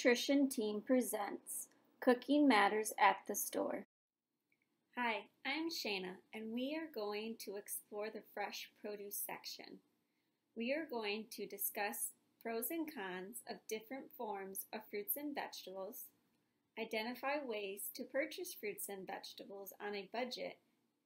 Nutrition Team presents Cooking Matters at the Store. Hi, I'm Shayna, and we are going to explore the fresh produce section. We are going to discuss pros and cons of different forms of fruits and vegetables, identify ways to purchase fruits and vegetables on a budget,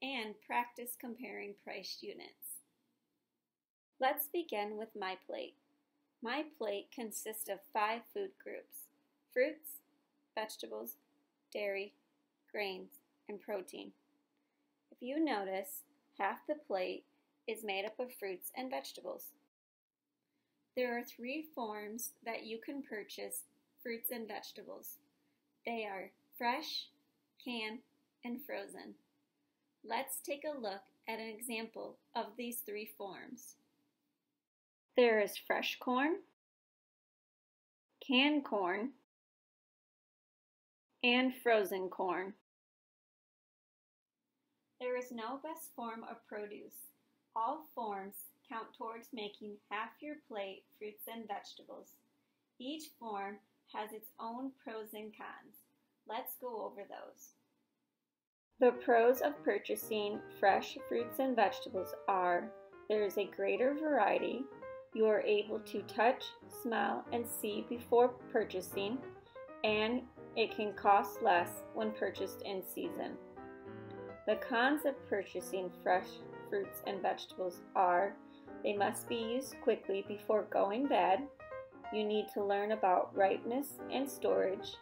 and practice comparing price units. Let's begin with my plate. My plate consists of 5 food groups: fruits, vegetables, dairy, grains, and protein. If you notice, half the plate is made up of fruits and vegetables. There are 3 forms that you can purchase fruits and vegetables. They are fresh, canned, and frozen. Let's take a look at an example of these 3 forms. There is fresh corn, canned corn, and frozen corn. There is no best form of produce. All forms count towards making half your plate fruits and vegetables. Each form has its own pros and cons. Let's go over those. The pros of purchasing fresh fruits and vegetables are: there is a greater variety. You are able to touch, smell, and see before purchasing, and it can cost less when purchased in season. The cons of purchasing fresh fruits and vegetables are: they must be used quickly before going bad, you need to learn about ripeness and storage,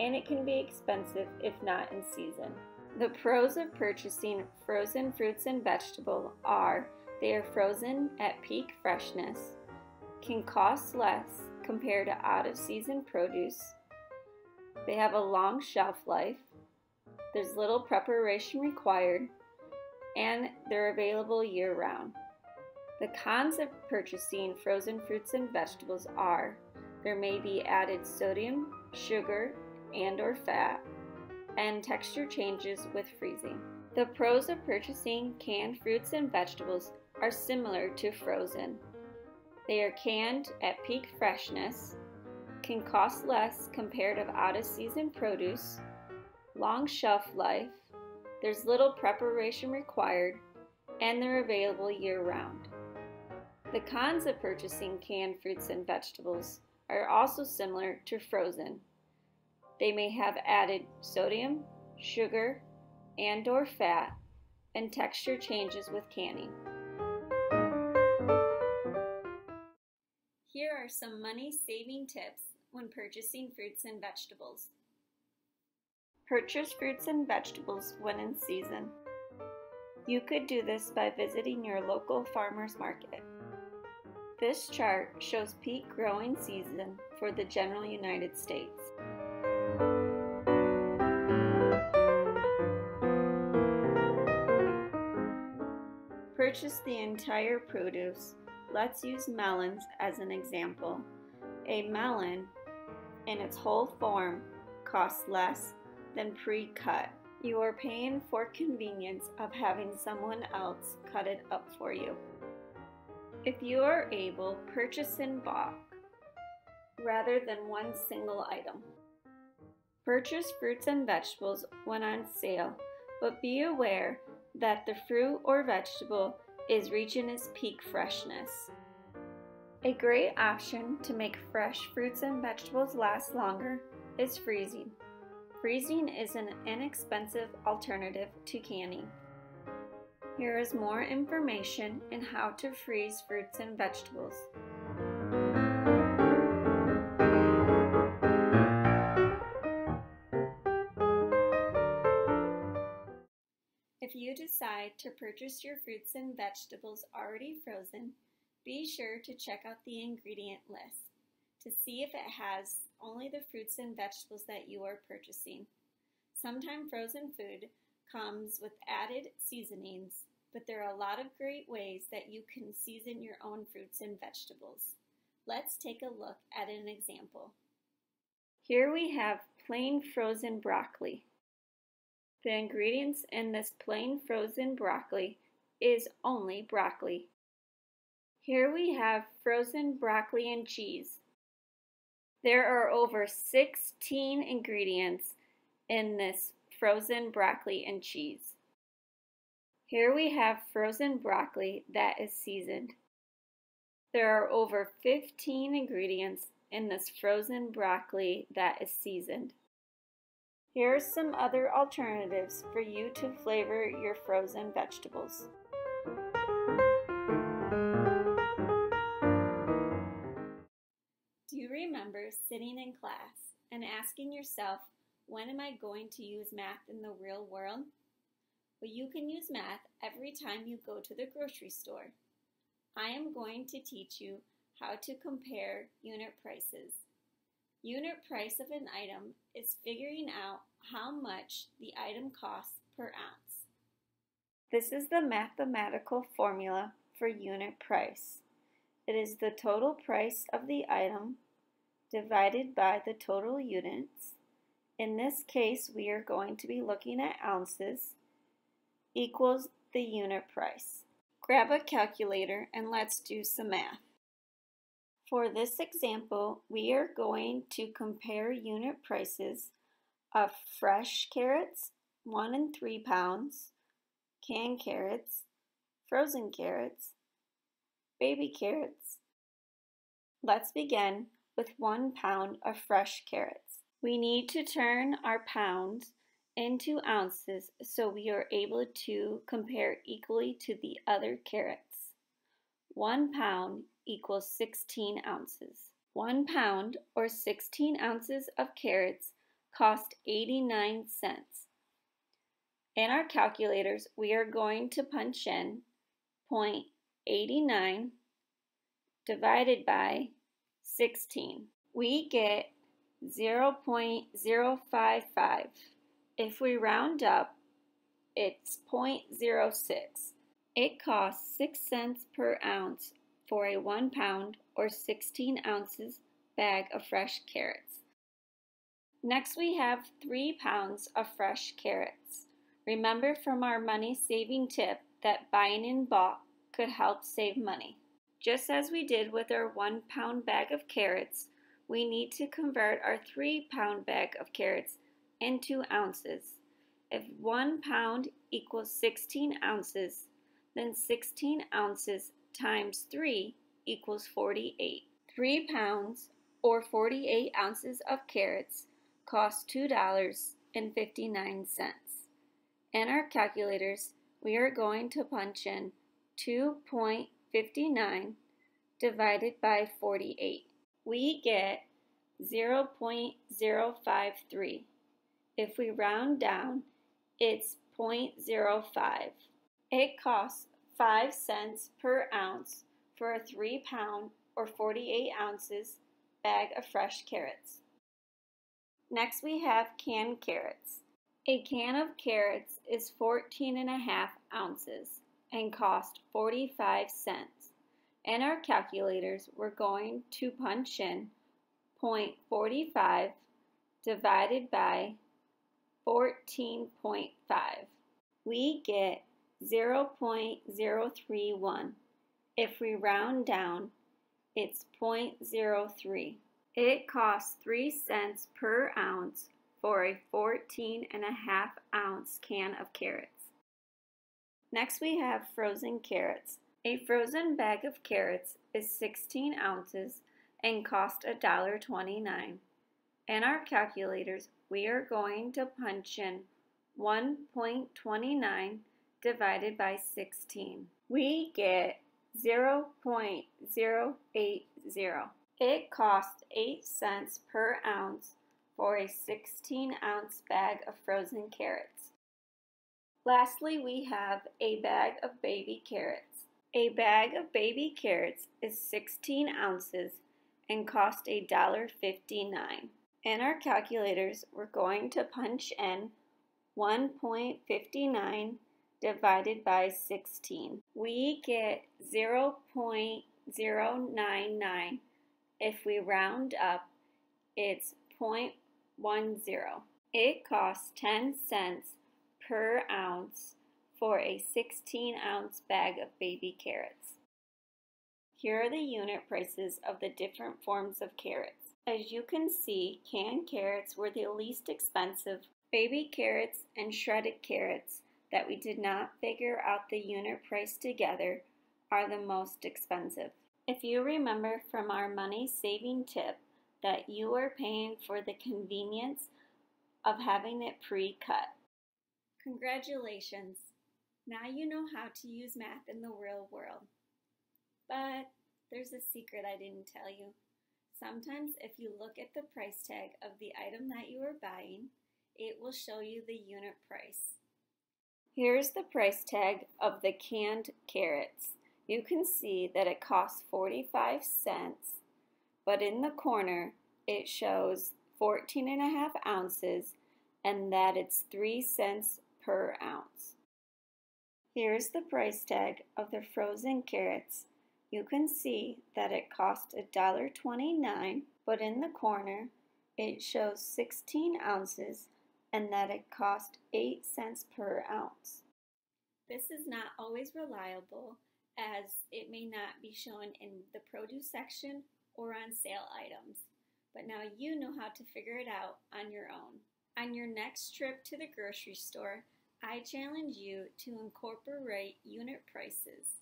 and it can be expensive if not in season. The pros of purchasing frozen fruits and vegetables are: they are frozen at peak freshness, can cost less compared to out-of-season produce, they have a long shelf life, there's little preparation required, and they're available year-round. The cons of purchasing frozen fruits and vegetables are: there may be added sodium, sugar, and/or fat, and texture changes with freezing. The pros of purchasing canned fruits and vegetables are similar to frozen. They are canned at peak freshness, can cost less compared to out-of-season produce, long shelf life, there's little preparation required, and they're available year-round. The cons of purchasing canned fruits and vegetables are also similar to frozen. They may have added sodium, sugar, and/or fat, and texture changes with canning. Here are some money-saving tips when purchasing fruits and vegetables. Purchase fruits and vegetables when in season. You could do this by visiting your local farmer's market. This chart shows peak growing season for the general United States. Purchase the entire produce. Let's use melons as an example. A melon in its whole form costs less than pre-cut. You are paying for convenience of having someone else cut it up for you. If you are able, purchase in bulk rather than one single item. Purchase fruits and vegetables when on sale, but be aware that the fruit or vegetable is reaching its peak freshness. A great option to make fresh fruits and vegetables last longer is freezing. Freezing is an inexpensive alternative to canning. Here is more information on how to freeze fruits and vegetables. If you decide to purchase your fruits and vegetables already frozen, be sure to check out the ingredient list to see if it has only the fruits and vegetables that you are purchasing. Sometimes frozen food comes with added seasonings, but there are a lot of great ways that you can season your own fruits and vegetables. Let's take a look at an example. Here we have plain frozen broccoli. The ingredients in this plain frozen broccoli is only broccoli. Here we have frozen broccoli and cheese. There are over 16 ingredients in this frozen broccoli and cheese. Here we have frozen broccoli that is seasoned. There are over 15 ingredients in this frozen broccoli that is seasoned. Here are some other alternatives for you to flavor your frozen vegetables. Do you remember sitting in class and asking yourself, when am I going to use math in the real world? Well, you can use math every time you go to the grocery store. I am going to teach you how to compare unit prices. Unit price of an item is figuring out how much the item costs per ounce. This is the mathematical formula for unit price. It is the total price of the item divided by the total units. In this case, we are going to be looking at ounces equals the unit price. Grab a calculator and let's do some math. For this example, we are going to compare unit prices of fresh carrots, 1 and 3 pounds, canned carrots, frozen carrots, baby carrots. Let's begin with 1 pound of fresh carrots. We need to turn our pounds into ounces so we are able to compare equally to the other carrots. 1 pound equals 16 ounces. 1 pound or 16 ounces of carrots cost 89 cents. In our calculators, we are going to punch in 0.89 divided by 16. We get 0.055. If we round up, it's 0.06. It costs 6 cents per ounce for a 1 pound or 16 ounces bag of fresh carrots. Next we have 3 pounds of fresh carrots. Remember from our money saving tip that buying in bulk could help save money. Just as we did with our 1 pound bag of carrots, we need to convert our 3 pound bag of carrots into ounces. If 1 pound equals 16 ounces, then 16 ounces times 3 equals 48. 3 pounds or 48 ounces of carrots cost $2.59. In our calculators, we are going to punch in 2.59 divided by 48. We get 0.053. If we round down, it's 0.05. It costs 5 cents per ounce for a 3 pound or 48 ounces bag of fresh carrots. Next we have canned carrots. A can of carrots is 14.5 ounces and cost 45 cents. In our calculators, we're going to punch in 0.45 divided by 14.5. We get 0.031. If we round down, it's 0.03. It costs 3 cents per ounce for a 14.5 ounce can of carrots. Next we have frozen carrots. A frozen bag of carrots is 16 ounces and cost $1.29. In our calculators, we are going to punch in 1.29 divided by 16. We get 0.080. It costs 8 cents per ounce for a 16-ounce bag of frozen carrots. Lastly, we have a bag of baby carrots. A bag of baby carrots is 16 ounces and cost $1.59. In our calculators, we're going to punch in 1.59 divided by 16. We get 0.099. If we round up, it's 0.10. It costs 10 cents per ounce for a 16-ounce bag of baby carrots. Here are the unit prices of the different forms of carrots. As you can see, canned carrots were the least expensive. Baby carrots and shredded carrots that we did not figure out the unit price together are the most expensive. If you remember from our money saving tip that you are paying for the convenience of having it pre-cut. Congratulations! Now you know how to use math in the real world. But there's a secret I didn't tell you. Sometimes if you look at the price tag of the item that you are buying, it will show you the unit price. Here's the price tag of the canned carrots. You can see that it costs 45 cents, but in the corner it shows 14.5 ounces and that it's 3 cents per ounce. Here's the price tag of the frozen carrots. You can see that it cost $1.29, but in the corner it shows 16 ounces and that it cost 8 cents per ounce. This is not always reliable, as it may not be shown in the produce section or on sale items, but now you know how to figure it out on your own. On your next trip to the grocery store, I challenge you to incorporate unit prices.